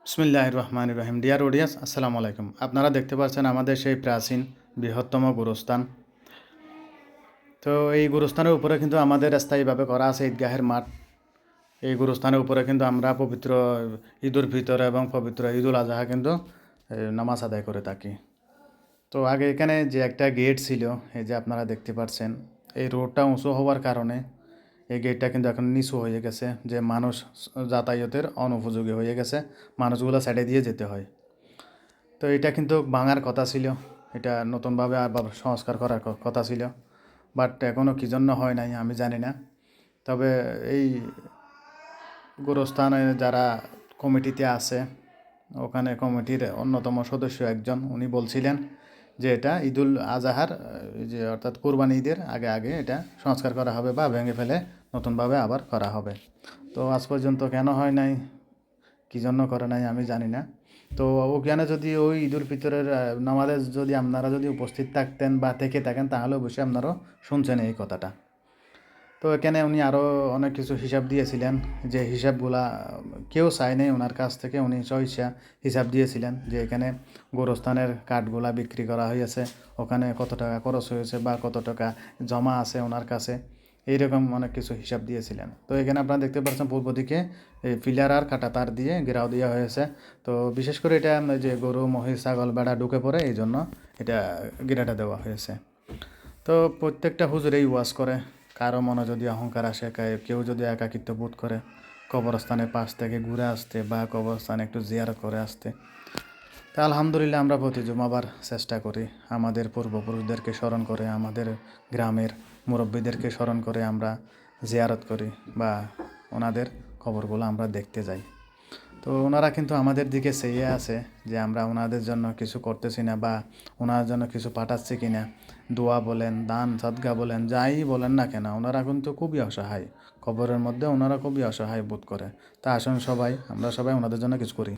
বিসমিল্লাহির রহমানির রহিম। Dear audience, আসসালামু আলাইকুম। আপনারা দেখতে পাচ্ছেন আমাদের সেই প্রাচীন বৃহত্তম গুরুস্থান। তো এই গুরুস্থানের উপরে কিন্তু আমাদের স্থায়ীভাবে করা আছে ঈদগাহের মাঠ। এই গুরুস্থানের উপরে কিন্তু আমরা পবিত্র ঈদুল ফিতর এবং পবিত্র ঈদুল আজহা কিন্তু নামাজ আদায় করে থাকি। তো আগে এখানে যে একটা গেট ছিল, এই যে আপনারা দেখতে পাচ্ছেন, এই রোডটা উঁচু হওয়ার কারণে এই গেটটা কিন্তু এখন নিচু হয়ে গেছে, যে মানুষ যাতায়াতের অনুপযোগী হয়ে গেছে, মানুষগুলো সাইডে দিয়ে যেতে হয়। তো এটা কিন্তু ভাঙার কথা ছিল, এটা নতুনভাবে আবার সংস্কার করার কথা ছিল, বাট এখনও কী জন্য হয় নাই আমি জানি না। তবে এই গোরস্থানে যারা কমিটিতে আছে, ওখানে কমিটির অন্যতম সদস্য একজন, উনি বলছিলেন যে এটা ঈদুল আজহার যে অর্থাৎ কোরবানি ঈদের আগে আগে এটা সংস্কার করা হবে বা ভেঙে ফেলে নতুনভাবে আবার করা হবে। তো আজ পর্যন্ত কেন হয় নাই, কী জন্য করে নাই আমি জানি না। তো ওখানে যদি ওই ঈদুল ফিতরের নামাজে যদি আপনারা যদি উপস্থিত থাকতেন বা থেকে থাকেন, তাহলে অবশ্যই আপনারাও শুনছেন এই কথাটা। তো এখানে উনি আরও অনেক কিছু হিসাব দিয়েছিলেন, যে হিসাবগুলা কেউ চায় নাই ওনার কাছ থেকে, উনি সহিসা হিসাব দিয়েছিলেন যে এখানে গোরস্থানের কাঠগুলা বিক্রি করা হয়েছে, ওখানে কত টাকা খরচ হয়েছে বা কত টাকা জমা আছে ওনার কাছে, এইরকম অনেক কিছু হিসাব দিয়েছিলেন। তো এখানে আপনারা দেখতে পাচ্ছেন পূর্ব দিকে এই পিলার আর কাটা তার দিয়ে ঘেরাও দেওয়া হয়েছে। তো বিশেষ করে এটা যে গরু মহিষ ছাগল বেড়া ঢুকে পড়ে, এই জন্য এটা ঘেরাটা দেওয়া হয়েছে। তো প্রত্যেকটা হুজুরেই ওয়াজ করে, কারো মনে যদি অহংকার আসে, কেউ যদি একাকিত্ব বোধ করে, কবরস্থানের পাশ থেকে ঘুরে আসতে বা কবরস্থানে একটু জিয়ারত করে আসতে, তা আলহামদুলিল্লাহ আমরা প্রতি জুমাবার চেষ্টা করি আমাদের পূর্বপুরুষদেরকে স্মরণ করে, আমাদের গ্রামের মুরব্বীদেরকে স্মরণ করে আমরা জিয়ারত করি বা ওনাদের খবরগুলো আমরা দেখতে যাই। তো ওনারা কিন্তু আমাদের দিকে চেয়ে আছে যে আমরা ওনাদের জন্য কিছু করতেছি না বা ওনার জন্য কিছু পাঠাচ্ছি কি না। দোয়া বলেন, দান সদকা বলেন, যাই বলেন না কেন, ওনারা কিন্তু খুবই অসহায়, কবরের মধ্যে ওনারা খুবই অসহায় বোধ করে। তা আসুন সবাই, আমরা সবাই ওনাদের জন্য কিছু করি।